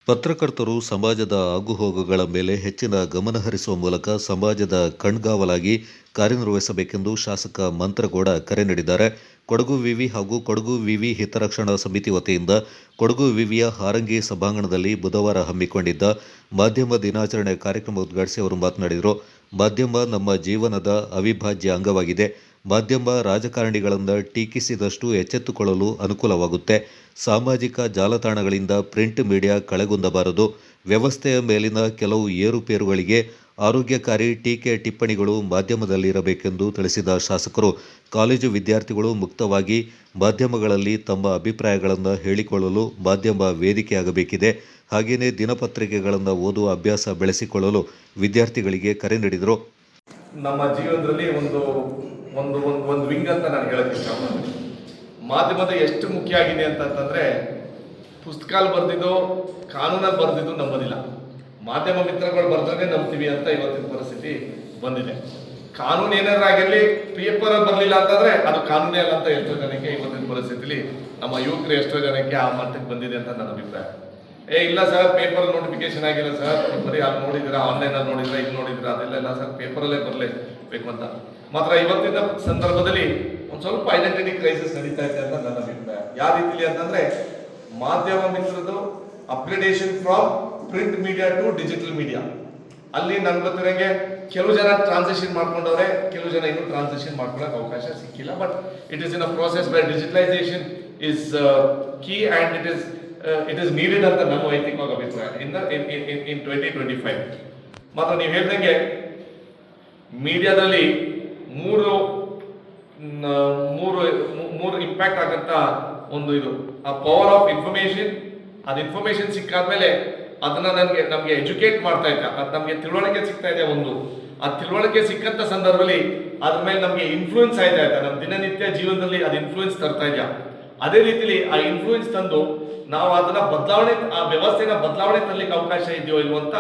ಪತ್ರಕರ್ತರು ಸಮಾಜದ ಆಗುಹೋಗುಗಳ ಮೇಲೆ ಹೆಚ್ಚಿನ ಗಮನ ಹರಿಸುವ ಮೂಲಕ ಸಮಾಜದ ಕಣ್ಗಾವಲಾಗಿ ಕಾರ್ಯನಿರ್ವಹಿಸಬೇಕೆಂದು ಶಾಸಕ ಮಂತ್ರಗೌಡ ಕರೆ ನೀಡಿದ್ದಾರೆ. ಕೊಡಗು ವಿವಿ ಹಾಗೂ ಕೊಡಗು ವಿವಿ ಹಿತರಕ್ಷಣಾ ಸಮಿತಿ ವತಿಯಿಂದ ಕೊಡಗು ವಿವಿಯ ಹಾರಂಗಿ ಸಭಾಂಗಣದಲ್ಲಿ ಬುಧವಾರ ಹಮ್ಮಿಕೊಂಡಿದ್ದ ಮಾಧ್ಯಮ ದಿನಾಚರಣೆ ಕಾರ್ಯಕ್ರಮ ಉದ್ಘಾಟಿಸಿ ಅವರು ಮಾತನಾಡಿದರು. ಮಾಧ್ಯಮ ನಮ್ಮ ಜೀವನದ ಅವಿಭಾಜ್ಯ ಅಂಗವಾಗಿದೆ. ಮಾಧ್ಯಮ ರಾಜಕಾರಣಿಗಳನ್ನು ಟೀಕಿಸಿದಷ್ಟು ಎಚ್ಚೆತ್ತುಕೊಳ್ಳಲು ಅನುಕೂಲವಾಗುತ್ತೆ. ಸಾಮಾಜಿಕ ಜಾಲತಾಣಗಳಿಂದ ಪ್ರಿಂಟ್ ಮೀಡಿಯಾ ಕಳೆಗುಂದಬಾರದು. ವ್ಯವಸ್ಥೆಯ ಮೇಲಿನ ಕೆಲವು ಏರುಪೇರುಗಳಿಗೆ ಆರೋಗ್ಯಕಾರಿ ಟೀಕೆ ಟಿಪ್ಪಣಿಗಳು ಮಾಧ್ಯಮದಲ್ಲಿರಬೇಕೆಂದು ತಿಳಿಸಿದ ಶಾಸಕರು, ಕಾಲೇಜು ವಿದ್ಯಾರ್ಥಿಗಳು ಮುಕ್ತವಾಗಿ ಮಾಧ್ಯಮಗಳಲ್ಲಿ ತಮ್ಮ ಅಭಿಪ್ರಾಯಗಳನ್ನು ಹೇಳಿಕೊಳ್ಳಲು ಮಾಧ್ಯಮ ವೇದಿಕೆಯಾಗಬೇಕಿದೆ. ಹಾಗೆಯೇ ದಿನಪತ್ರಿಕೆಗಳನ್ನು ಓದುವ ಅಭ್ಯಾಸ ಬೆಳೆಸಿಕೊಳ್ಳಲು ವಿದ್ಯಾರ್ಥಿಗಳಿಗೆ ಕರೆ ನೀಡಿದರು. ನಮ್ಮ ಜೀವನದಲ್ಲಿ ಒಂದು ಒಂದು ಒಂದು ಒಂದು ವಿಂಗ್ ಅಂತ ನಾನು ಹೇಳಕ್ಕೆ ಇಷ್ಟಪಡ್ತೀನಿ. ಮಾಧ್ಯಮದ ಎಷ್ಟು ಮುಖ್ಯ ಆಗಿದೆ ಅಂತಂತಂದರೆ, ಪುಸ್ತಕಲ್ಲಿ ಬರೆದಿದ್ದು ಕಾನೂನಲ್ಲಿ ಬರೆದಿದ್ದು ನಂಬೋದಿಲ್ಲ. ಮಾಧ್ಯಮ ಮಿತ್ರಗಳು ಬರೆದ್ರೆ ನಂಬ್ತೀವಿ ಅಂತ ಇವತ್ತಿನ ಪರಿಸ್ಥಿತಿ ಬಂದಿದೆ. ಕಾನೂನು ಏನಾದ್ರು ಆಗಿರಲಿ, ಪೇಪರಲ್ಲಿ ಬರಲಿಲ್ಲ ಅಂತಂದರೆ ಅದು ಕಾನೂನೇ ಅಲ್ಲ ಅಂತ ಎಷ್ಟೋ ಜನಕ್ಕೆ ಇವತ್ತಿನ ಪರಿಸ್ಥಿತಿಲಿ ನಮ್ಮ ಯುವಕರು ಎಷ್ಟೋ ಜನಕ್ಕೆ ಆ ಮಟ್ಟಕ್ಕೆ ಬಂದಿದೆ ಅಂತ ನನ್ನ ಅಭಿಪ್ರಾಯ. ಇಲ್ಲ ಸರ್, ಪೇಪರ್ ನೋಟಿಫಿಕೇಶನ್ ಆಗಿಲ್ಲ ಸರ್, ಬರೀ ಅಲ್ಲಿ ನೋಡಿದಿರಾ, ಆನ್ಲೈನಲ್ಲಿ ನೋಡಿದ್ರೆ ಇಲ್ಲಿ ನೋಡಿದ್ರೆ ಅದೆಲ್ಲ ಇಲ್ಲ ಸರ್, ಪೇಪರಲ್ಲೇ ಬರಲೇಬೇಕು ಅಂತ. ಮಾತ್ರ ಇವತ್ತಿನ ಸಂದರ್ಭದಲ್ಲಿ ಒಂದು ಸ್ವಲ್ಪ ಐಡೆಂಟಿಟಿ ಕ್ರೈಸಿಸ್ ನಡೀತಾ ಇದೆ ಅಂತ ನನ್ನ ಅಭಿಪ್ರಾಯ. ಯಾವ ರೀತಿಲಿ ಅಂತಂದ್ರೆ, ಮಾಧ್ಯಮ ಮಿತ್ರದ್ದು upgradation from print media to digital media, ಅಲ್ಲಿ ನನ್ ಗೊತ್ತಿರಂಗೆ ಕೆಲವು ಜನ ಟ್ರಾನ್ಸಿಷನ್ ಮಾಡ್ಕೊಂಡವ್ರೆ, ಕೆಲವು ಜನ ಇನ್ನೂ ಟ್ರಾನ್ಸಿಷನ್ ಮಾಡ್ಕೊಳ್ಳೋಕೆ ಅವಕಾಶ ಸಿಕ್ಕಿಲ್ಲ. But it is in a process wire digitalisation is key and it is needed ಅಂತ ನನ್ನ ವೈಯಕ್ತಿಕವಾಗಿ ಅಭಿಪ್ರಾಯ ಇನ್ 2025. ಮಾತ್ರ ನೀವು ಹೇಳ್ದಂಗೆ ಮೀಡಿಯಾದಲ್ಲಿ ಮೂರು ಇಂಪ್ಯಾಕ್ಟ್ ಆಗಂತ ಒಂದು ಇದು, ಆ ಪವರ್ ಆಫ್ ಇನ್ಫಾರ್ಮೇಶನ್. ಅದು ಇನ್ಫಾರ್ಮೇಶನ್ ಸಿಕ್ಕಾದ್ಮೇಲೆ ಅದನ್ನ ನಮಗೆ ಎಜುಕೇಟ್ ಮಾಡ್ತಾ ಇದ್ದ, ಅದು ನಮಗೆ ತಿಳುವಳಿಕೆ ಸಿಗ್ತಾ ಇದೆ. ಆ ತಿಳುವಳಿಕೆ ಸಿಕ್ಕಂತ ಸಂದರ್ಭದಲ್ಲಿ ಅದ್ರ ಮೇಲೆ ನಮಗೆ ಇನ್ಫ್ಲೂಯೆನ್ಸ್ ಆಯ್ತಾ ಇದೆ, ನಮ್ಮ ದಿನನಿತ್ಯ ಜೀವನದಲ್ಲಿ ಅದು ಇನ್ಫ್ಲೂಯೆನ್ಸ್ ತರ್ತಾ ಇದೆಯಾ. ಅದೇ ರೀತಿಲಿ ಆ ಇನ್ಫ್ಲೂಯೆನ್ಸ್ ತಂದು ನಾವು ಅದನ್ನ ಬದಲಾವಣೆ, ಆ ವ್ಯವಸ್ಥೆನ ಬದಲಾವಣೆ ತರಲಿಕ್ಕೆ ಅವಕಾಶ ಇದೆಯೋ ಇಲ್ವೋ ಅಂತ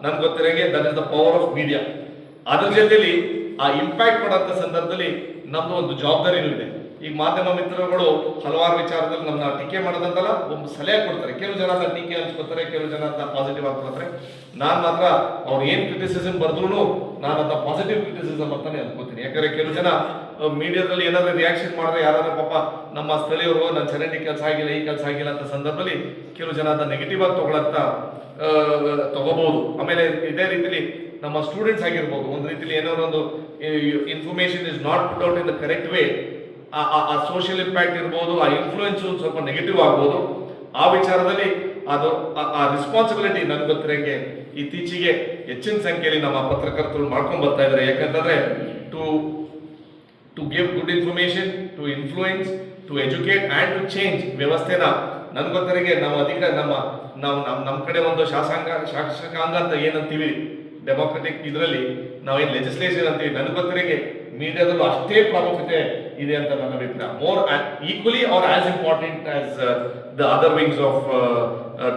ನನ್ಗೆ ಗೊತ್ತಿರಂಗೆ that is the power of media. ಅದ್ರ ಜೊತೆಲಿ ಆ ಇಂಪ್ಯಾಕ್ಟ್ ಮಾಡೋಂಥ ಸಂದರ್ಭದಲ್ಲಿ ನಮ್ದು ಒಂದು ಜವಾಬ್ದಾರಿನೂ ಇದೆ. ಈಗ ಮಾಧ್ಯಮ ಮಿತ್ರಗಳು ಹಲವಾರು ವಿಚಾರದಲ್ಲಿ ನಮ್ಮನ್ನ ಟೀಕೆ ಮಾಡೋದಂತಲ್ಲ, ಒಂದು ಸಲಹೆ ಕೊಡ್ತಾರೆ. ಕೆಲವು ಜನ ಅದನ್ನ ಟೀಕೆ ಹಂಚ್ಕೊತಾರೆ, ಕೆಲವು ಜನ ಅದನ್ನ ಪಾಸಿಟಿವ್ ಆಗ್ಕೊಳ್ತಾರೆ. ನಾನು ಮಾತ್ರ ಅವ್ರು ಏನ್ ಕ್ರಿಟಿಸಿಸಮ್ ಬರ್ದ್ರು ನಾನು ಅದನ್ನ ಪಾಸಿಟಿವ್ ಕ್ರಿಟಿಸಿಸಮ್ ಅಂತಾನೆ ಅನ್ಕೋತೀನಿ. ಯಾಕಂದ್ರೆ ಕೆಲವು ಜನ ಮೀಡಿಯಾದಲ್ಲಿ ಏನಾದ್ರು ರಿಯಾಕ್ಷನ್ ಮಾಡಿದ್ರೆ, ಯಾರಾದ್ರೂ ಪಾಪ ನಮ್ಮ ಸ್ಥಳೀಯರು ನನ್ನ ಚರಂಡಿ ಕೆಲಸ ಆಗಿಲ್ಲ, ಈ ಕೆಲಸ ಆಗಿಲ್ಲ ಅಂತ ಸಂದರ್ಭದಲ್ಲಿ ಕೆಲವು ಜನ ಅದನ್ನ ನೆಗೆಟಿವ್ ಆಗಿ ತಗೋಬಹುದು. ಆಮೇಲೆ ಇದೇ ರೀತಿಲಿ ನಮ್ಮ ಸ್ಟೂಡೆಂಟ್ಸ್ ಆಗಿರ್ಬೋದು, ಒಂದು ರೀತಿಲಿ ಏನೋ ಒಂದು information is not put out in the correct way, ಆ ಸೋಷಿಯಲ್ ಇಂಪ್ಯಾಕ್ಟ್ ಇರ್ಬೋದು, ಆ ಇನ್ಫ್ಲೂಯೆನ್ಸ್ ಸ್ವಲ್ಪ ನೆಗೆಟಿವ್ ಆಗ್ಬೋದು. ಆ ವಿಚಾರದಲ್ಲಿ ಅದು ಆ ರೆಸ್ಪಾನ್ಸಿಬಿಲಿಟಿ ನನಗೆ ಗೊತ್ತಿರಂಗೆ ಇತ್ತೀಚೆಗೆ ಹೆಚ್ಚಿನ ಸಂಖ್ಯೆಯಲ್ಲಿ ನಮ್ಮ ಪತ್ರಕರ್ತರು ಮಾಡ್ಕೊಂಡು ಬರ್ತಾ ಇದ್ದಾರೆ. ಯಾಕಂತಂದ್ರೆ to give good information, to influence, to educate and to change ವ್ಯವಸ್ಥೆನ ನನ್ಗೆ ಗೊತ್ತರಿಗೆ ನಮ್ಮ ಕಡೆ ಒಂದು ಶಾಸಕಾಂಗ ಅಂತ ಏನಂತೀವಿ, ಡೆಮೋಕ್ರೆಟಿಕ್ ಇದರಲ್ಲಿ ನಾವೇನು ಲೆಜಿಸ್ಲೇಷನ್ ಅಂತೀವಿ, ನನಗೆ ಗೊತ್ತರಿಗೆ ಮೀಡಿಯಾದಲ್ಲೂ ಅಷ್ಟೇ ಪ್ರಾಮುಖ್ಯತೆ ಇದೆ ಅಂತ ನನ್ನ ಅಭಿಪ್ರಾಯ. More equally are as important as the other wings of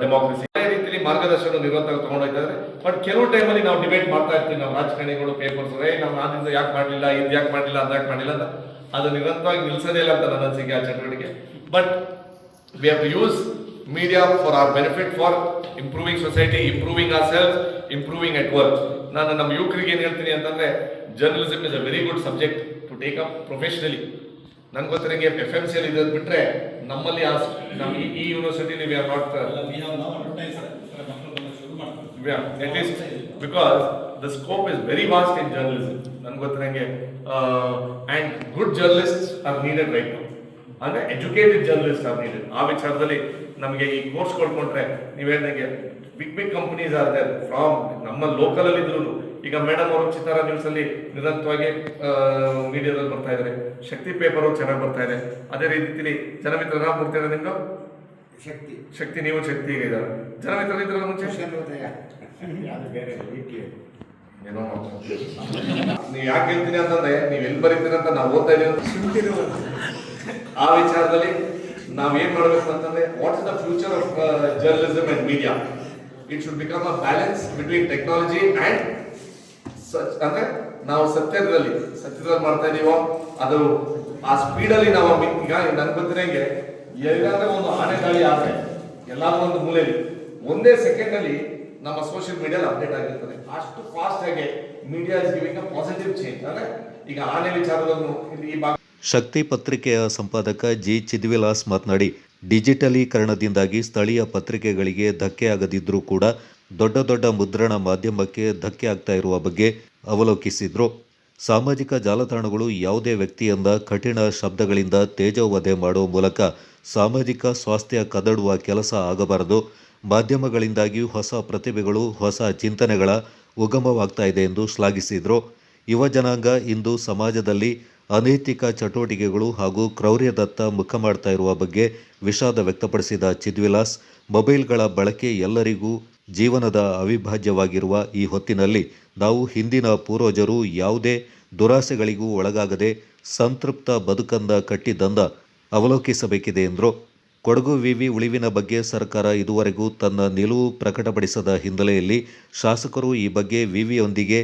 democracy. ಅದೇ ರೀತಿಯಲ್ಲಿ ಮಾರ್ಗದರ್ಶನ ನಿರಂತರ ತಗೊಂಡೋಗಿದ್ದಾರೆ. ಬಟ್ ಕೆಲವು ಟೈಮಲ್ಲಿ ನಾವು ಡಿಬೇಟ್ ಮಾಡ್ತಾ ಇರ್ತೀವಿ, ನಮ್ಮ ರಾಜಕಾರಣಿಗಳು, ಪೇಪರ್ಸ್, ನಾವು ನಾದಿಂದ ಯಾಕೆ ಮಾಡಲಿಲ್ಲ, ಇದು ಯಾಕೆ ಮಾಡಲಿಲ್ಲ, ಅದು ಯಾಕೆ ಮಾಡಲಿಲ್ಲ ಅಂತ. ಅದು ನಿರಂತರವಾಗಿ ನಿಲ್ಸೋದೇ ಇಲ್ಲ ಅಂತ ನನ್ನ ಅನಿಸಿಕೆ ಆ ಚಟುವಟಿಕೆ. But we have to use media for our benefit, for improving society, improving ourselves, improving at work. ನಾನು ನಮ್ಮ ಯುವಕರಿಗೆ ಏನು ಹೇಳ್ತೀನಿ ಅಂತಂದ್ರೆ, journalism is a very good subject to take up professionally. ನನ್ಗೆ ಗೊತ್ತಿರಂಗೆ FMC ಅಲ್ಲಿ ಇರೋದು ಬಿಟ್ರೆ ನಮ್ಮಲ್ಲಿ ನಮ್ಮ ಈ ಯೂನಿವರ್ಸಿಟಿಲಿ we are not at least because the scope is very vast in journalism. ನನ್ಗೆ ಗೊತ್ತಿರಂಗೆ and good journalists are needed right now. ಅಂದರೆ ಎಜುಕೇಟೆಡ್ ಜರ್ನಲಿಸ್ಟ್ ಆರ್ ನೀಡೆಡ್. ಆ ವಿಚಾರದಲ್ಲಿ ನಮಗೆ ಈ ಕೋರ್ಸ್ ಕೊಡ್ಕೊಂಡ್ರೆ, ನೀವು ಹೇಳ್ದಂಗೆ big companies are there from ನಮ್ಮ ಲೋಕಲಲ್ಲಿ ಇದ್ರು. ಈಗ ಮೇಡಮ್ ಅವರು ಚಿತ್ತಾರ ನ್ಯೂಸ್ ಅಲ್ಲಿ ನಿರಂತರವಾಗಿ ಮೀಡಿಯಾದಲ್ಲಿ ಬರ್ತಾ ಇದ್ದಾರೆ. ಶಕ್ತಿ ಪೇಪರ್ ಚೆನ್ನಾಗಿ ಬರ್ತಾ ಇದೆ. ಅದೇ ರೀತಿಯಲ್ಲಿ ಜನಮಿತ್ರ ನಾವು ಕೊಡ್ತೇವೆ. ನಿಮ್ದು ಶಕ್ತಿ ನೀವು ಶಕ್ತಿ ಇದ್ದಾರೆ. ಜನಮಿತ್ರ ಇದ್ರ ಮುಂಚೆ ಏನೋ ನೀವು ಯಾಕೆ ಹೇಳ್ತೀನಿ ಅಂತಂದ್ರೆ, ನೀವು ಎಲ್ಲಿ ಬರೀತೀರ ಅಂತ ನಾವು ಓದ್ತಾ ಇದೀವಿ. ಆ ವಿಚಾರದಲ್ಲಿ ನಾವೇನ್ ಮಾಡಬೇಕು ಅಂತಂದ್ರೆ, what is the future of journalism and media. It should become a balance between technology and ಅಂದ್ರೆ ನಾವು ಸತ್ಯದಲ್ಲಿ ಮಾಡ್ತಾ ಇದೀವೋ, ಅದು ಆ ಸ್ಪೀಡಲ್ಲಿ ನಾವು ಈಗ ನನ್ಗೆ ಗೊತ್ತಿರಂಗೆ ಎಲ್ಲಾಂದ್ರೆ ಒಂದು ಆನೆ ದಾಳಿ ಆದ್ರೆ ಎಲ್ಲಾದ್ರೂ ಒಂದು ಮೂಲೆಯಲ್ಲಿ ಒಂದೇ ಸೆಕೆಂಡ್ ಅಲ್ಲಿ ನಮ್ಮ ಸೋಷಿಯಲ್ ಮೀಡಿಯಲ್ಲಿ ಅಪ್ಡೇಟ್ ಆಗಿರ್ತದೆ. ಅಷ್ಟು ಫಾಸ್ಟ್ ಆಗಿ media is giving a positive change. ಅಂದ್ರೆ ಈಗ ಆನೆ ವಿಚಾರವನ್ನು ಈ ಭಾಗ ಶಕ್ತಿ ಪತ್ರಿಕೆಯ ಸಂಪಾದಕ ಜಿ ಚಿದ್ವಿಲಾಸ್ ಮಾತನಾಡಿ, ಡಿಜಿಟಲೀಕರಣದಿಂದಾಗಿ ಸ್ಥಳೀಯ ಪತ್ರಿಕೆಗಳಿಗೆ ಧಕ್ಕೆ ಆಗದಿದ್ದರೂ ಕೂಡ ದೊಡ್ಡ ದೊಡ್ಡ ಮುದ್ರಣ ಮಾಧ್ಯಮಕ್ಕೆ ಧಕ್ಕೆ ಆಗ್ತಾ ಇರುವ ಬಗ್ಗೆ ಅವಲೋಕಿಸಿದ್ರು. ಸಾಮಾಜಿಕ ಜಾಲತಾಣಗಳು ಯಾವುದೇ ವ್ಯಕ್ತಿಯಿಂದ ಕಠಿಣ ಶಬ್ದಗಳಿಂದ ತೇಜೋವಧೆ ಮಾಡುವ ಮೂಲಕ ಸಾಮಾಜಿಕ ಸ್ವಾಸ್ಥ್ಯ ಕದಡುವ ಕೆಲಸ ಆಗಬಾರದು. ಮಾಧ್ಯಮಗಳಿಂದಾಗಿ ಹೊಸ ಪ್ರತಿಭೆಗಳು, ಹೊಸ ಚಿಂತನೆಗಳ ಉಗಮವಾಗ್ತಾ ಇದೆ ಎಂದು ಶ್ಲಾಘಿಸಿದರು. ಯುವ ಜನಾಂಗ ಇಂದು ಸಮಾಜದಲ್ಲಿ ಅನೈತಿಕ ಚಟುವಟಿಕೆಗಳು ಹಾಗೂ ಕ್ರೌರ್ಯದತ್ತ ಮುಖ ಮಾಡ್ತಾ ಇರುವ ಬಗ್ಗೆ ವಿಷಾದ ವ್ಯಕ್ತಪಡಿಸಿದ ಚಿದ್ವಿಲಾಸ್, ಮೊಬೈಲ್ಗಳ ಬಳಕೆ ಎಲ್ಲರಿಗೂ ಜೀವನದ ಅವಿಭಾಜ್ಯವಾಗಿರುವ ಈ ಹೊತ್ತಿನಲ್ಲಿ ನಾವು ಹಿಂದಿನ ಪೂರ್ವಜರು ಯಾವುದೇ ದುರಾಸೆಗಳಿಗೂ ಒಳಗಾಗದೆ ಸಂತೃಪ್ತ ಬದುಕಂದ ಕಟ್ಟಿದಂದ ಅವಲೋಕಿಸಬೇಕಿದೆ ಎಂದರು. ಕೊಡಗು ವಿವಿ ಉಳಿವಿನ ಬಗ್ಗೆ ಸರ್ಕಾರ ಇದುವರೆಗೂ ತನ್ನ ನಿಲುವು ಪ್ರಕಟಪಡಿಸದ ಹಿನ್ನೆಲೆಯಲ್ಲಿ ಶಾಸಕರು ಈ ಬಗ್ಗೆ ವಿವಿಯೊಂದಿಗೆ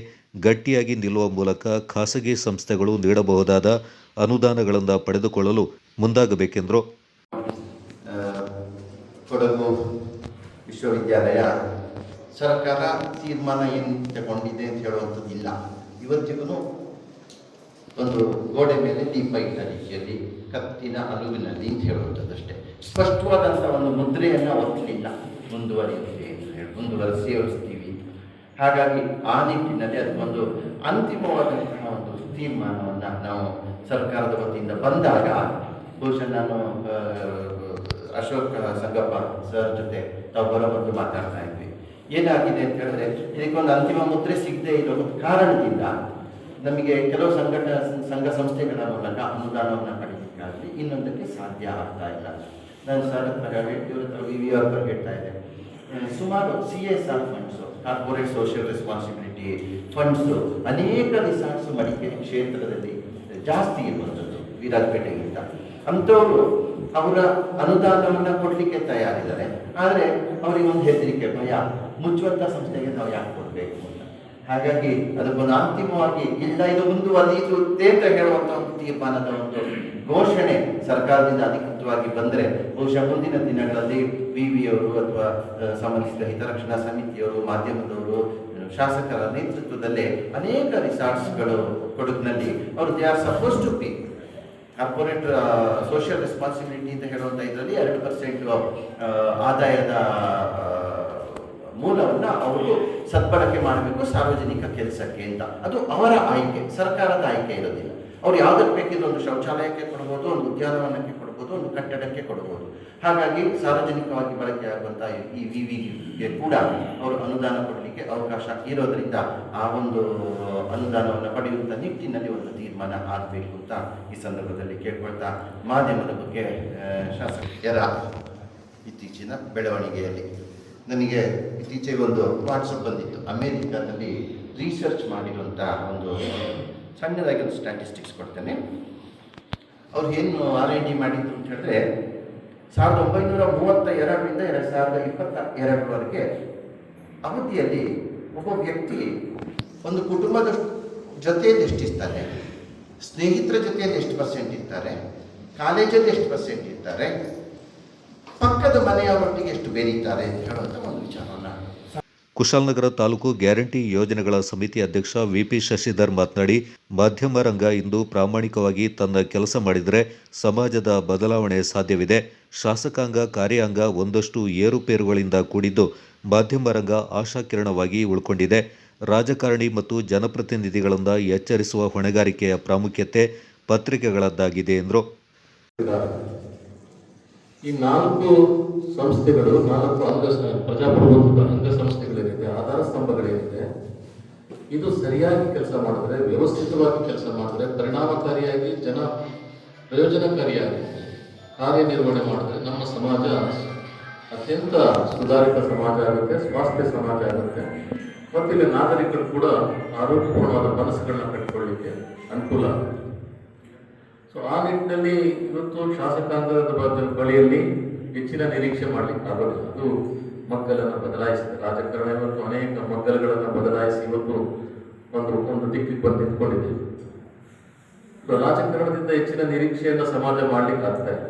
ಗಟ್ಟಿಯಾಗಿ ನಿಲ್ಲುವ ಮೂಲಕ ಖಾಸಗಿ ಸಂಸ್ಥೆಗಳು ನೀಡಬಹುದಾದ ಅನುದಾನಗಳನ್ನು ಪಡೆದುಕೊಳ್ಳಲು ಮುಂದಾಗಬೇಕೆಂದರು. ಕೊಡಗು ವಿಶ್ವವಿದ್ಯಾಲಯ ಸರ್ಕಾರ ತೀರ್ಮಾನ ಏನು ತಗೊಂಡಿದೆ ಅಂತ ಹೇಳುವಂಥದ್ದಿಲ್ಲ. ಇವತ್ತಿಗೂ ಒಂದು ಗೋಡೆ ಮೇಲೆ ದೀಪ ಇಟ್ಟ ರೀತಿಯಲ್ಲಿ ಕತ್ತಿನ ಅಲುವಿನಲ್ಲಿ ಅಂತ ಹೇಳುವಂಥದ್ದಷ್ಟೇ. ಸ್ಪಷ್ಟವಾದಂಥ ಒಂದು ಮುದ್ರೆಯನ್ನು ಒತ್ತಲಿಲ್ಲ. ಮುಂದುವರಿಯುತ್ತೆ ಅಂತ ಹೇಳಿ ಮುಂದುವರಿಸ್ತೀವಿ. ಹಾಗಾಗಿ ಆ ನಿಟ್ಟಿನಲ್ಲಿ ಅದಕ್ಕೊಂದು ಅಂತಿಮವಾದಂತಹ ಒಂದು ತೀರ್ಮಾನವನ್ನು ನಾವು ಸರ್ಕಾರದ ವತಿಯಿಂದ ಬಂದಾಗ, ಬಹುಶಃ ನಾನು ಅಶೋಕ್ ಸಂಗಪ್ಪ ಸರ್ ಜೊತೆ ತಾವು ಬರೋಬಂದು ಮಾತಾಡ್ತಾ ಇದ್ವಿ. ಏನಾಗಿದೆ ಅಂತ ಹೇಳಿದ್ರೆ, ಇದಕ್ಕೊಂದು ಅಂತಿಮ ಮುದ್ರೆ ಸಿಗದೆ ಇರೋ ಕಾರಣದಿಂದ ನಮಗೆ ಕೆಲವು ಸಂಘ ಸಂಸ್ಥೆಗಳ ಮೂಲಕ ಅನುದಾನವನ್ನು ಪಡೆಯಲಿಕ್ಕಾಗಲಿ ಇನ್ನೊಂದಕ್ಕೆ ಸಾಧ್ಯ ಆಗ್ತಾ ಇಲ್ಲ. ನಾನು ಸರ್ ಹತ್ರ ಇವ್ರ ಹತ್ರ ವಿವಿ ಅವ್ರ ಹತ್ರ ಹೇಳ್ತಾ ಇದ್ದೆ, ಸುಮಾರು CSR funds, corporate social responsibility funds, ಅನೇಕ ರಿಸಾರ್ಟ್ಸ್ ಮಡಿಕೇರಿ ಕ್ಷೇತ್ರದಲ್ಲಿ ಜಾಸ್ತಿ ಇರುವಂಥದ್ದು ವಿರಾಜಪೇಟೆಗಿಂತ. ಅಂಥವರು ಅವರ ಅನುದಾನವನ್ನು ಕೊಡಲಿಕ್ಕೆ ತಯಾರಿದ್ದಾರೆ. ಆದರೆ ಅವರಿಗೆ ಒಂದು ಹೆದರಿಕೆ, ಭಯ, ಮುಚ್ಚುವಂಥ ಸಂಸ್ಥೆಗೆ ನಾವು ಯಾಕೆ ಕೊಡಬೇಕು ಅಂತ. ಹಾಗಾಗಿ ಅದಕ್ಕೊಂದು ಅಂತಿಮವಾಗಿ ಇಲ್ಲ, ಇದು ಮುಂದುವರಿಯುತ್ತೆ ಅಂತ ಹೇಳುವಂಥ ಒಂದು ತೀರ್ಮಾನದ ಒಂದು ಘೋಷಣೆ ಸರ್ಕಾರದಿಂದ ಅಧಿಕೃತವಾಗಿ ಬಂದರೆ, ಬಹುಶಃ ಮುಂದಿನ ದಿನಗಳಲ್ಲಿ ವಿವಿಯವರು ಅಥವಾ ಸಂಬಂಧಿಸಿದ ಹಿತರಕ್ಷಣಾ ಸಮಿತಿಯವರು, ಮಾಧ್ಯಮದವರು, ಶಾಸಕರ ನೇತೃತ್ವದಲ್ಲೇ ಅನೇಕ ರಿಸಾರ್ಟ್ಸ್ಗಳು ಕೊಡಗಿನಲ್ಲಿ ಅವರು they are suppose to be corporate social responsibility ಅಂತ ಹೇಳುವಂಥ ಇದರಲ್ಲಿ 2% ಆದಾಯದ ಮೂಲವನ್ನು ಅವರು ಸದ್ಬಳಕೆ ಮಾಡಬೇಕು ಸಾರ್ವಜನಿಕ ಕೆಲಸಕ್ಕೆ ಅಂತ. ಅದು ಅವರ ಆಯ್ಕೆ, ಸರ್ಕಾರದ ಆಯ್ಕೆ ಇರೋದಿಲ್ಲ. ಅವ್ರು ಯಾವುದಕ್ಕೆ ಬೇಕಿದ್ರು ಒಂದು ಶೌಚಾಲಯಕ್ಕೆ ಕೊಡ್ಬೋದು, ಒಂದು ಉದ್ಯಾನವನಕ್ಕೆ ಕೊಡ್ಬೋದು, ಒಂದು ಕಟ್ಟಡಕ್ಕೆ ಕೊಡ್ಬೋದು. ಹಾಗಾಗಿ ಸಾರ್ವಜನಿಕವಾಗಿ ಬಳಕೆ ಆಗುವಂಥ ಈ ವಿವಿಗೆ ಕೂಡ ಅವರು ಅನುದಾನ ಕೊಡಲಿಕ್ಕೆ ಅವಕಾಶ ಇರೋದರಿಂದ ಆ ಒಂದು ಅನುದಾನವನ್ನು ಪಡೆಯುವಂಥ ನಿಟ್ಟಿನಲ್ಲಿ ಒಂದು ತೀರ್ಮಾನ ಆಗಬೇಕು ಅಂತ ಈ ಸಂದರ್ಭದಲ್ಲಿ ಕೇಳ್ಕೊಳ್ತಾ, ಮಾಧ್ಯಮದ ಬಗ್ಗೆ ಶಾಸಕರ ಇತ್ತೀಚಿನ ಬೆಳವಣಿಗೆಯಲ್ಲಿ ನನಗೆ ಇತ್ತೀಚೆಗೆ ಒಂದು ವಾಟ್ಸಪ್ ಬಂದಿತ್ತು. ಅಮೇರಿಕಾದಲ್ಲಿ ರಿಸರ್ಚ್ ಮಾಡಿರುವಂಥ ಒಂದು ಸಣ್ಣದಾಗಿ ಒಂದು ಸ್ಟ್ಯಾಟಿಸ್ಟಿಕ್ಸ್ ಕೊಡ್ತೇನೆ. ಅವ್ರು ಏನು R&D ಮಾಡಿದ್ರು ಅಂತ ಹೇಳಿದ್ರೆ, 1932ರಿಂದ 2022ವರೆಗೆ ಅವಧಿಯಲ್ಲಿ ಒಬ್ಬ ವ್ಯಕ್ತಿ ಒಂದು ಕುಟುಂಬದ ಜೊತೆಯಲ್ಲಿ ಎಷ್ಟಿರ್ತಾರೆ, ಸ್ನೇಹಿತರ ಜೊತೆಯಲ್ಲಿ ಎಷ್ಟು % ಇರ್ತಾರೆ, ಕಾಲೇಜಲ್ಲಿ ಎಷ್ಟು % ಇರ್ತಾರೆ, ಪಕ್ಕದ ಮನೆಯವರೊಟ್ಟಿಗೆ ಎಷ್ಟು ಬೆರೀತಾರೆ ಅಂತ ಹೇಳುವಂಥ ಒಂದು ವಿಚಾರವನ್ನು. ಕುಶಾಲನಗರ ತಾಲೂಕು ಗ್ಯಾರಂಟಿ ಯೋಜನೆಗಳ ಸಮಿತಿ ಅಧ್ಯಕ್ಷ VP ಶಶಿಧರ್ ಮಾತನಾಡಿ, ಮಾಧ್ಯಮ ರಂಗ ಇಂದು ಪ್ರಾಮಾಣಿಕವಾಗಿ ತನ್ನ ಕೆಲಸ ಮಾಡಿದರೆ ಸಮಾಜದ ಬದಲಾವಣೆ ಸಾಧ್ಯವಿದೆ. ಶಾಸಕಾಂಗ, ಕಾರ್ಯಾಂಗ ಒಂದಷ್ಟು ಏರುಪೇರುಗಳಿಂದ ಕೂಡಿದ್ದು ಮಾಧ್ಯಮ ರಂಗ ಆಶಾಕಿರಣವಾಗಿ ಉಳ್ಕೊಂಡಿದೆ. ರಾಜಕಾರಣಿ ಮತ್ತು ಜನಪ್ರತಿನಿಧಿಗಳಿಂದ ಎಚ್ಚರಿಸುವ ಹೊಣೆಗಾರಿಕೆಯ ಪ್ರಾಮುಖ್ಯತೆ ಪತ್ರಿಕೆಗಳದ್ದಾಗಿದೆ ಎಂದರು. ಈ 4 ಸಂಸ್ಥೆಗಳು, 4 ಪ್ರಜಾಪ್ರಭುತ್ವದ ಅಂಗಸಂಸ್ಥೆಗಳೇನಿದೆ, ಆಧಾರ ಸ್ತಂಭಗಳೇನಿದೆ, ಇದು ಸರಿಯಾಗಿ ಕೆಲಸ ಮಾಡಿದ್ರೆ, ವ್ಯವಸ್ಥಿತವಾಗಿ ಕೆಲಸ ಮಾಡಿದ್ರೆ, ಪರಿಣಾಮಕಾರಿಯಾಗಿ ಜನ ಪ್ರಯೋಜನಕಾರಿಯಾಗಿ ಕಾರ್ಯನಿರ್ವಹಣೆ ಮಾಡಿದ್ರೆ ನಮ್ಮ ಸಮಾಜ ಅತ್ಯಂತ ಸುಧಾರಿತ ಸಮಾಜ ಆಗುತ್ತೆ, ಸ್ವಾಸ್ಥ್ಯ ಸಮಾಜ ಆಗುತ್ತೆ. ಮತ್ತು ಇಲ್ಲಿ ನಾಗರಿಕರು ಕೂಡ ಆರೋಗ್ಯಪೂರ್ಣವಾದ ಮನಸ್ಸುಗಳನ್ನ ಕಟ್ಟಿಕೊಳ್ಳಲಿಕ್ಕೆ ಅನುಕೂಲ. ಸೊ ಆ ನಿಟ್ಟಿನಲ್ಲಿ ಇವತ್ತು ಶಾಸಕಾಂಗದ ಬಳಿಯಲ್ಲಿ ಹೆಚ್ಚಿನ ನಿರೀಕ್ಷೆ ಮಾಡಲಿಕ್ಕೆ ಆಗೋದಿಲ್ಲ. ಅದು ಮಗ್ಗಲನ್ನು ಬದಲಾಯಿಸಿದೆ. ರಾಜಕಾರಣ ಇವತ್ತು ಅನೇಕ ಮಗ್ಗಲುಗಳನ್ನು ಬದಲಾಯಿಸಿ ಇವತ್ತು ಒಂದು ದಿಕ್ಕಿಗೆ ಬಂದು ನಿಂತ್ಕೊಂಡಿದೆ. ರಾಜಕಾರಣದಿಂದ ಹೆಚ್ಚಿನ ನಿರೀಕ್ಷೆಯನ್ನು ಸಮಾಜ ಮಾಡಲಿಕ್ಕೆ ಆಗ್ತಾ ಇದೆ.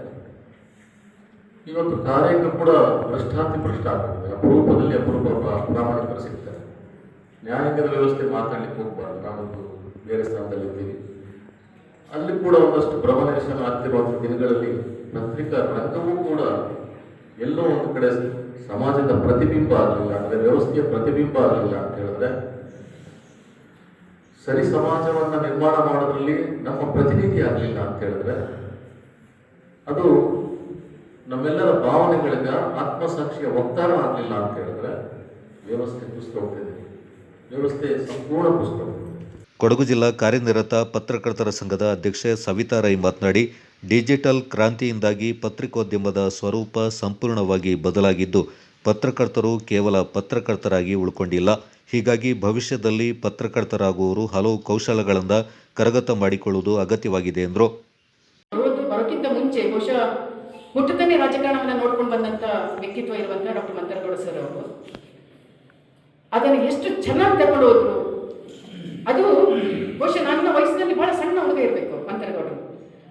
ಇವತ್ತು ಕಾರ್ಯಕ್ಕೂ ಕೂಡ ಭ್ರಷ್ಟ ಆಗ್ತದೆ. ಅಪರೂಪದಲ್ಲಿ ಅಪರೂಪ ಪ್ರಾಮಾಣಿಕರು ಸಿಗ್ತಾರೆ. ನ್ಯಾಯಾಂಗದ ವ್ಯವಸ್ಥೆ ಮಾತಾಡ್ಲಿಕ್ಕೆ ಹೋಗ್ಬಾರ್ದು, ನಾವೊಂದು ಬೇರೆ ಸ್ಥಾನದಲ್ಲಿದ್ದೀವಿ. ಅಲ್ಲಿ ಕೂಡ ಒಂದಷ್ಟು ಭ್ರಮನಿರಸನ ಆಗ್ತಿರುವಂಥ ದಿನಗಳಲ್ಲಿ ಪತ್ರಿಕಾ ರಂಗವೂ ಕೂಡ ಎಲ್ಲೋ ಒಂದು ಕಡೆ ಸಮಾಜದ ಪ್ರತಿಬಿಂಬ ಆಗಲಿಲ್ಲ, ಅಂದರೆ ವ್ಯವಸ್ಥೆಯ ಪ್ರತಿಬಿಂಬ ಆಗಲಿಲ್ಲ ಅಂತ ಹೇಳಿದ್ರೆ, ಸರಿ ಸಮಾಜವನ್ನ ನಿರ್ಮಾಣ ಮಾಡೋದ್ರಲ್ಲಿ ನಮ್ಮ ಪ್ರತಿನಿಧಿ ಆಗಲಿಲ್ಲ ಅಂತ ಹೇಳಿದ್ರೆ, ಅದು ನಮ್ಮೆಲ್ಲರ ಭಾವನೆಗಳಿಗೆ ಆತ್ಮಸಾಕ್ಷಿಯ ವಕ್ತಾರ ಆಗಲಿಲ್ಲ ಅಂತ ಹೇಳಿದ್ರೆ ವ್ಯವಸ್ಥೆ ಕುಸಿದು ಹೋಗ್ತಿದೆ. ವ್ಯವಸ್ಥೆ ಸಂಪೂರ್ಣ ಕುಸಿದು ಹೋಗ್ತಿದೆ. ಕೊಡಗು ಜಿಲ್ಲಾ ಕಾರ್ಯನಿರತ ಪತ್ರಕರ್ತರ ಸಂಘದ ಅಧ್ಯಕ್ಷೆ ಸವಿತಾ ರೈ ಮಾತನಾಡಿ, ಡಿಜಿಟಲ್ ಕ್ರಾಂತಿಯಿಂದಾಗಿ ಪತ್ರಿಕೋದ್ಯಮದ ಸ್ವರೂಪ ಸಂಪೂರ್ಣವಾಗಿ ಬದಲಾಗಿದ್ದು, ಪತ್ರಕರ್ತರು ಕೇವಲ ಪತ್ರಕರ್ತರಾಗಿ ಉಳ್ಕೊಂಡಿಲ್ಲ. ಹೀಗಾಗಿ ಭವಿಷ್ಯದಲ್ಲಿ ಪತ್ರಕರ್ತರಾಗುವವರು ಹಲವು ಕೌಶಲಗಳಿಂದ ಕರಗತ ಮಾಡಿಕೊಳ್ಳುವುದು ಅಗತ್ಯವಾಗಿದೆ ಎಂದರು. ಬರೋಕ್ಕಿಂತ ಮುಂಚೆ ಬಹುಶಃ ಹುಟ್ಟುತ್ತನೇ ರಾಜಕಾರಣವನ್ನು ನೋಡ್ಕೊಂಡು ಬಂದಂಥ ವ್ಯಕ್ತಿತ್ವ ಇರುವಂಥ ಡಾಕ್ಟರ್ ಮಂತರಗೌಡ ಸರ್ ಅವರು ಅದನ್ನು ಎಷ್ಟು ಚೆನ್ನಾಗಿ ತಗೊಂಡು ಹೋದ್ರು. ಅದು ಬಹುಶಃ ನನ್ನ ವಯಸ್ಸಿನಲ್ಲಿ ಬಹಳ ಸಣ್ಣ ಹುಡುಗ ಇರಬೇಕು ಮಂತರಗೌಡರು.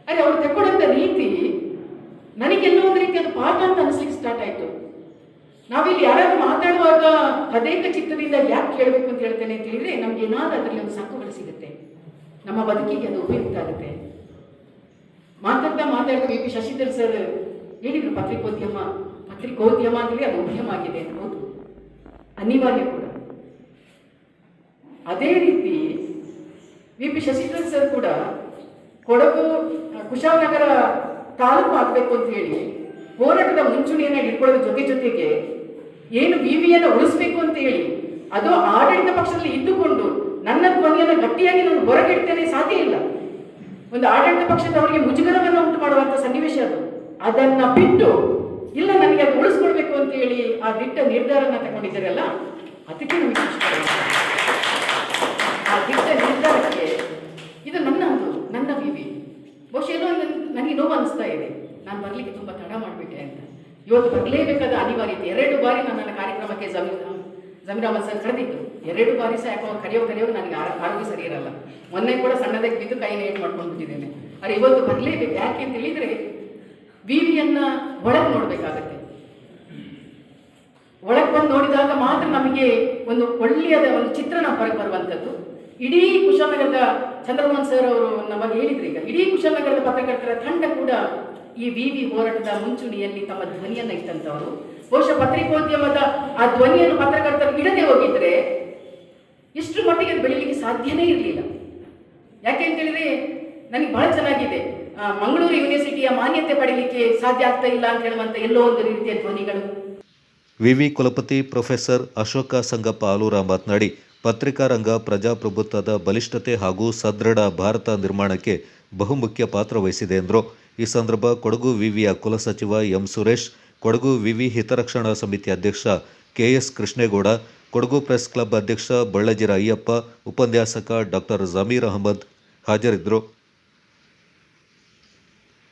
ಆದರೆ ಅವರು ತಗೊಂಡಂಥ ರೀತಿ ನನಗೆಲ್ಲೋ ಒಂದು ರೀತಿ ಅದು ಪಾಠ ಅಂತ ಅನಿಸ್ಲಿಕ್ಕೆ ಸ್ಟಾರ್ಟ್ ಆಯಿತು. ನಾವಿಲ್ಲಿ ಯಾರಾದ್ರೂ ಮಾತಾಡುವಾಗ ತದೇಕ ಚಿತ್ತದಿಂದ ಯಾಕೆ ಕೇಳಬೇಕು ಅಂತ ಹೇಳ್ತೇನೆ ಅಂತ ಹೇಳಿದ್ರೆ, ನಮ್ಗೆ ಏನಾದ್ರೂ ಅದರಲ್ಲಿ ಒಂದು ಸಾಕುಗಳು ಸಿಗುತ್ತೆ, ನಮ್ಮ ಬದುಕಿಗೆ ಅದು ಉಪಯುಕ್ತ ಆಗುತ್ತೆ. ಮಾತಾಡ್ತಾ ವಿ ಪಿ ಶಶಿಧರ್ ಸರ್ ಹೇಳಿದ್ರು, ಪತ್ರಿಕೋದ್ಯಮ ಅಂತೇಳಿ ಅದು ಉದ್ಯಮ ಆಗಿದೆ ಅಂತ. ಹೌದು, ಅನಿವಾರ್ಯ ಕೂಡ. ಅದೇ ರೀತಿ ವಿ ಪಿ ಶಶಿಧರ್ ಸರ್ ಕೂಡ ಕೊಡಗು ಕುಶಾಲನಗರ ತಾಲೂಕು ಆಗಬೇಕು ಅಂತ ಹೇಳಿ ಹೋರಾಟದ ಮುಂಚೂಣಿಯನ್ನು ಇಟ್ಕೊಳ್ಳೋದ್ರ ಜೊತೆಗೆ ಏನು ವಿವಿಯನ್ನು ಉಳಿಸ್ಬೇಕು ಅಂತ ಹೇಳಿ ಅದು ಆಡಳಿತ ಪಕ್ಷದಲ್ಲಿ ಇದ್ದುಕೊಂಡು ನನ್ನ ಧ್ವನಿಯನ್ನು ಗಟ್ಟಿಯಾಗಿ ನಾನು ಹೊರಗಿಡ್ತೇನೆ ಸಾಧ್ಯ ಇಲ್ಲ. ಒಂದು ಆಡಳಿತ ಪಕ್ಷದವರಿಗೆ ಮುಜುಗರವನ್ನು ಉಂಟು ಮಾಡುವಂಥ ಸನ್ನಿವೇಶ ಅದು. ಅದನ್ನ ಬಿಟ್ಟು ಇಲ್ಲ, ನನಗೆ ಅದು ಉಳಿಸ್ಕೊಳ್ಬೇಕು ಅಂತ ಹೇಳಿ ಆ ದಿಟ್ಟ ನಿರ್ಧಾರನ ತಗೊಂಡಿದ್ದಾರಲ್ಲ, ಅದಕ್ಕೆ ನಮಗೆ ಆ ದಿಟ್ಟ ನಿರ್ಧಾರಕ್ಕೆ ಇದು ನನ್ನ ವಿವಿ ಬಹುಶಃ ಏನೋ ನನಗೆ ನೋವು ಅನಿಸ್ತಾ ಇದೆ. ನಾನು ಬರಲಿಕ್ಕೆ ತುಂಬ ತಡ ಮಾಡಿಬಿಟ್ಟೆ ಅಂತ. ಇವತ್ತು ಬರಲೇಬೇಕಾದ ಅನಿವಾರ್ಯತೆ. 2 ಬಾರಿ ನನ್ನ ಕಾರ್ಯಕ್ರಮಕ್ಕೆ ಜಮೀರ್ ಅಹಮದ್ ಸರ್ ಕರೆದಿದ್ದು. 2 ಬಾರಿ ಸಹ ಯಾಕೋ ಕರೆಯೋ ನನಗೆ ಆರೋಗ್ಯ ಸರಿ ಇರಲ್ಲ. ಮೊನ್ನೆ ಕೂಡ ಸಣ್ಣದಾಗಿ ಬಿದ್ದು ಕೈನ ಏಟ್ ಮಾಡ್ಕೊಂಡ್ಬಿಟ್ಟಿದ್ದೇನೆ. ಆದರೆ ಇವತ್ತು ಬರಲೇಬೇಕು. ಯಾಕೆ ಅಂತ ಹೇಳಿದರೆ ವಿವಿಯನ್ನ ಒಳಗೆ ನೋಡಬೇಕಾಗತ್ತೆ. ಒಳಗೆ ಬಂದು ನೋಡಿದಾಗ ಮಾತ್ರ ನಮಗೆ ಒಂದು ಒಳ್ಳೆಯದ ಒಂದು ಚಿತ್ರಣ ಹೊರಗೆ ಬರುವಂಥದ್ದು. ಇಡೀ ಕುಶಾಲನಗರದ ಚಂದ್ರಮೋಹನ್ ಸರ್ ಅವರು ನಮಗೆ ಹೇಳಿದ್ರು, ಈಗ ಇಡೀ ಕುಶಾಲನಗರದ ಪತ್ರಕರ್ತರ ತಂಡ ಕೂಡ ಈ ವಿವಿ ಹೋರಾಟದ ಮುಂಚೂಣಿಯಲ್ಲಿ ತಮ್ಮ ಧ್ವನಿಯನ್ನು ಇಟ್ಟಂತವರು. ಬಹುಶಃ ಪತ್ರಿಕೋದ್ಯಮದ ಆ ಧ್ವನಿಯನ್ನು ಪತ್ರಕರ್ತರು ಇಡದೆ ಹೋಗಿದ್ರೆ ಇಷ್ಟು ಮಟ್ಟಿಗೆ ಬೆಳೀಲಿಕ್ಕೆ ಸಾಧ್ಯನೇ ಇರಲಿಲ್ಲ. ಯಾಕೆ ಅಂತ ಹೇಳಿದ್ರೆ, ನನಗೆ ಬಹಳ ಚೆನ್ನಾಗಿದೆ, ಮಂಗಳೂರು ಯೂನಿವರ್ಸಿಟಿಯ ಮಾನ್ಯತೆ ಪಡೆಯಲಿಕ್ಕೆ ಸಾಧ್ಯ ಆಗ್ತಾ ಇಲ್ಲ ಅಂತ ಹೇಳುವಂಥ ಎಲ್ಲೋ ಒಂದು ರೀತಿಯ ಧ್ವನಿಗಳು. ವಿವಿ ಕುಲಪತಿ ಪ್ರೊಫೆಸರ್ ಅಶೋಕ ಸಂಗಪ್ಪ ಆಲೂರ ಮಾತನಾಡಿ, ಪತ್ರಿಕಾ ರಂಗ ಪ್ರಜಾಪ್ರಭುತ್ವದ ಬಲಿಷ್ಠತೆ ಹಾಗೂ ಸದೃಢ ಭಾರತ ನಿರ್ಮಾಣಕ್ಕೆ ಬಹುಮುಖ್ಯ ಪಾತ್ರ ವಹಿಸಿದೆ ಎಂದರು. ಈ ಸಂದರ್ಭ ಕೊಡಗು ವಿವಿಯ ಕುಲಸಚಿವ ಎಂ ಸುರೇಶ್, ಕೊಡಗು ವಿವಿ ಹಿತರಕ್ಷಣಾ ಸಮಿತಿ ಅಧ್ಯಕ್ಷ KS Krishnegowda, Kodagu press club ಅಧ್ಯಕ್ಷ ಬಳ್ಳಜಿರ ಅಯ್ಯಪ್ಪ, ಉಪನ್ಯಾಸಕ ಡಾಕ್ಟರ್ ಜಮೀರ್ ಅಹಮದ್ ಹಾಜರಿದ್ದರು.